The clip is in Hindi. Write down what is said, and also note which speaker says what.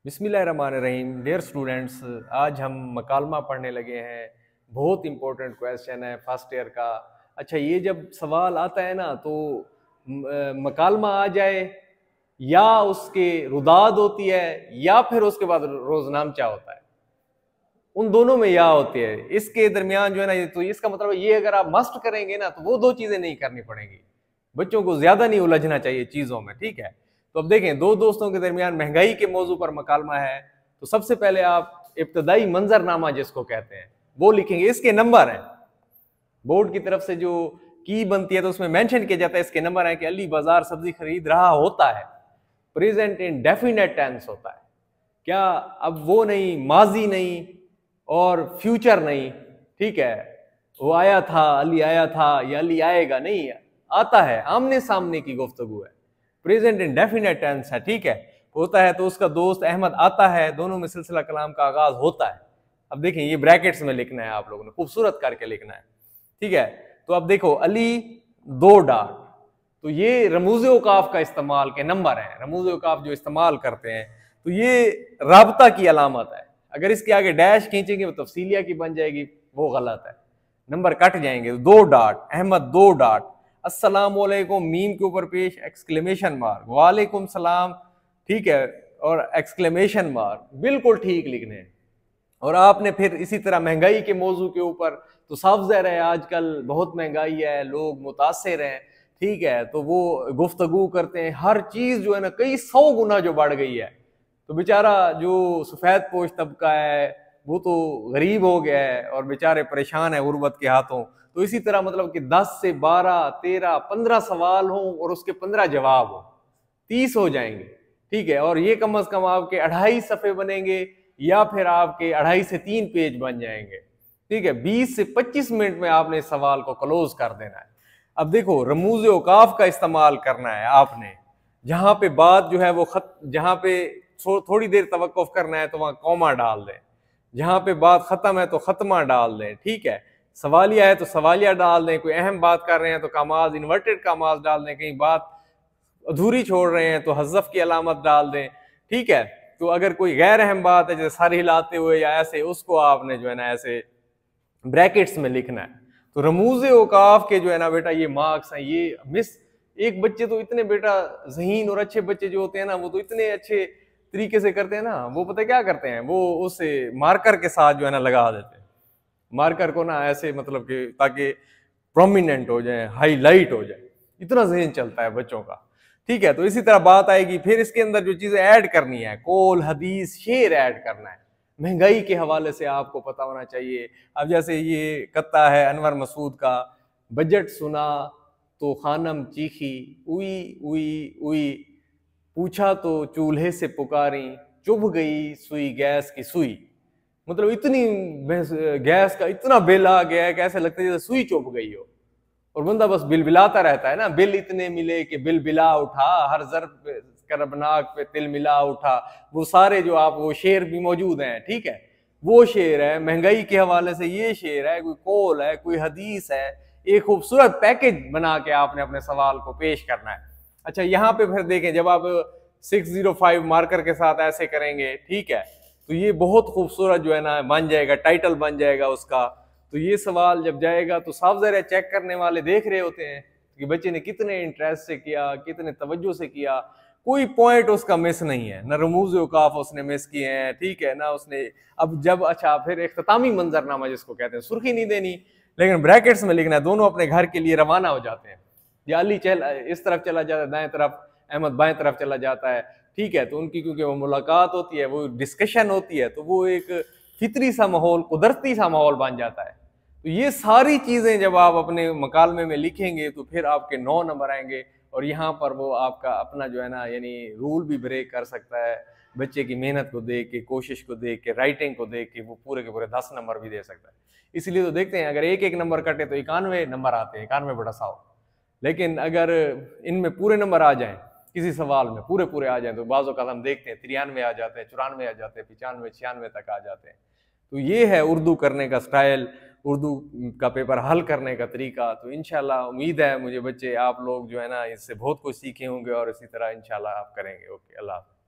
Speaker 1: बिस्मिल्लाहिर्रहमानिर्रहीम। डियर स्टूडेंट्स, आज हम मकालमा पढ़ने लगे हैं। बहुत इंपॉर्टेंट क्वेश्चन है फर्स्ट ईयर का। अच्छा, ये जब सवाल आता है ना तो मकालमा आ जाए या उसके रुदाद होती है या फिर उसके बाद रोजनामचा होता है, उन दोनों में या होती है। इसके दरमियान जो है ना, तो इसका मतलब ये अगर आप मस्ट करेंगे ना तो वो दो चीजें नहीं करनी पड़ेंगी। बच्चों को ज्यादा नहीं उलझना चाहिए चीजों में, ठीक है। तो अब देखें, दो दोस्तों के दरमियान महंगाई के मौजू पर मकालमा है। तो सबसे पहले आप इब्तदाई मंजरनामा जिसको कहते हैं वो लिखेंगे। इसके नंबर हैं, बोर्ड की तरफ से जो की बनती है तो उसमें मेंशन किया जाता है, इसके नंबर है कि अली बाजार सब्जी खरीद रहा होता है। प्रेजेंट इन डेफिनेट टेंस होता है क्या, अब वो नहीं, माजी नहीं और फ्यूचर नहीं, ठीक है। वो आया था, अली आया था या अली आएगा, नहीं, आता है, आमने सामने की गुफ्तगू है। प्रेजेंट इंडेफिनेट टेंस है, ठीक है। होता है तो उसका दोस्त अहमद आता है, दोनों में सिलसिला कलाम का आगाज होता है। अब देखें, ये ब्रैकेट्स में लिखना है, आप लोगों ने खूबसूरत करके लिखना है, ठीक है। तो अब देखो, अली दो डाट, तो ये रमूज औकाफ का इस्तेमाल के नंबर है। रमूज औकाफ जो इस्तेमाल करते हैं तो ये राबता की अलामत है। अगर इसके आगे डैश खींचेंगे वो तफसीलिया की बन जाएगी, वो गलत है, नंबर कट जाएंगे। दो डाट, अहमद दो डाट, अस्सलाम वालेकुम मीम के ऊपर पेश एक्सक्लेमेशन मार्क, वालेकुम सलाम, ठीक है, और एक्सक्लेमेशन मार्क, बिल्कुल ठीक लिखने हैं। और आपने फिर इसी तरह महंगाई के मौजू के ऊपर, तो साफ ज़ाहिर है आजकल बहुत महंगाई है, लोग मुतासिर हैं, ठीक है। तो वो गुफ्तगू करते हैं, हर चीज़ जो है ना कई 100 गुना जो बढ़ गई है। तो बेचारा जो सफ़ेद पोश तबका है वो तो गरीब हो गया है और बेचारे परेशान है गुर्बत के हाथों। तो इसी तरह मतलब कि 10 से 12, 13, 15 सवाल हों और उसके 15 जवाब हो, 30 हो जाएंगे, ठीक है। और ये कम अज कम आपके 2.5 सफ़े बनेंगे या फिर आपके 2.5 से 3 पेज बन जाएंगे, ठीक है। 20 से 25 मिनट में आपने इस सवाल को क्लोज कर देना है। अब देखो, रमूज औकाफ का इस्तेमाल करना है आपने। जहां पे बात जो है वो जहां पे थोड़ी देर तवक्कुफ करना है तो वहां कॉमा डाल दें, जहां पे बात खत्म है तो खत्मा डाल दें, ठीक है। सवालिया है तो सवालिया डाल दें, कोई अहम बात कर रहे हैं तो कामाज, इन्वर्टेड कामाज डाल दें, कहीं बात अधूरी छोड़ रहे हैं तो हज़फ की अलामत डाल दें, ठीक है। तो अगर कोई गैर अहम बात है जैसे सर हिलाते हुए या ऐसे, उसको आपने जो है ना ऐसे ब्रैकेट्स में लिखना है। तो रमूज औकाफ के जो है ना बेटा ये मार्क्स हैं, ये मिस एक बच्चे तो इतने बेटा ज़हीन और अच्छे बच्चे जो होते हैं ना, वो तो इतने अच्छे तरीके से करते हैं ना, वो पता क्या करते हैं, वो उसे मार्कर के साथ जो है ना लगा देते हैं, मार्कर को ना ऐसे, मतलब कि ताकि प्रोमिनेंट हो जाए, हाईलाइट हो जाए, इतना जहन चलता है बच्चों का, ठीक है। तो इसी तरह बात आएगी, फिर इसके अंदर जो चीजें ऐड करनी है, कौल, हदीस, शेर ऐड करना है। महंगाई के हवाले से आपको पता होना चाहिए। अब जैसे ये कत्ता है अनवर मसूद का, बजट सुना तो खानम चीखी, उई उई उई, पूछा तो चूल्हे से पुकारी, चुभ गई सुई गैस की सुई। मतलब इतनी गैस का इतना बिल आ गया है कि ऐसे लगता है जैसे सुई चुभ गई हो, और बंदा बस बिल बिलाता रहता है ना, बिल इतने मिले कि बिल बिला उठा, हर ज़र्ब करबनाक पे तिल मिला उठा। वो सारे जो आप वो शेर भी मौजूद हैं, ठीक है। वो शेर है महंगाई के हवाले से, ये शेर है, कोई कौल है, कोई हदीस है। एक खूबसूरत पैकेज बना के आपने अपने सवाल को पेश करना है। अच्छा, यहाँ पे फिर देखें, जब आप 605 मार्कर के साथ ऐसे करेंगे, ठीक है, तो ये बहुत खूबसूरत जो है ना बन जाएगा, टाइटल बन जाएगा उसका। तो ये सवाल जब जाएगा तो साफ ज़ाहिर है चेक करने वाले देख रहे होते हैं कि बच्चे ने कितने इंटरेस्ट से किया, कितने तवज्जो से किया, कोई पॉइंट उसका मिस नहीं है, ना रमूज औकाफ उसने मिस किए हैं, ठीक है ना उसने। अब जब अच्छा, फिर इख्तितामी मंजरनामा जिसको कहते हैं, सुर्खी नहीं देनी लेकिन ब्रैकेट्स में लिखना है, दोनों अपने घर के लिए रवाना हो जाते हैं। या अली इस तरफ चला जाता है दाएं तरफ, अहमद बाएं तरफ चला जाता है, ठीक है। तो उनकी क्योंकि वो मुलाकात होती है, वो डिस्कशन होती है, तो वो एक फितरी सा माहौल, कुदरती सा माहौल बन जाता है। तो ये सारी चीजें जब आप अपने मकालमे में लिखेंगे तो फिर आपके 9 नंबर आएंगे। और यहाँ पर वो आपका अपना जो है ना यानी रूल भी ब्रेक कर सकता है, बच्चे की मेहनत को देख के, कोशिश को देख के, राइटिंग को देख के वो पूरे के पूरे 10 नंबर भी दे सकता है। इसलिए तो देखते हैं, अगर एक एक नंबर कटे तो 91 नंबर आते हैं, 91 बटा 100। लेकिन अगर इनमें पूरे नंबर आ जाएं, किसी सवाल में पूरे पूरे आ जाएं, तो बाज़ औक़ात हम देखते हैं 93 आ जाते हैं, 94 आ जाते हैं, 95, 96 तक आ जाते हैं। तो ये है उर्दू करने का स्टाइल, उर्दू का पेपर हल करने का तरीका। तो इंशाल्लाह उम्मीद है मुझे बच्चे, आप लोग जो है ना इससे बहुत कुछ सीखे होंगे और इसी तरह इंशाल्लाह आप करेंगे। ओके, अल्लाह हाफ़िज़।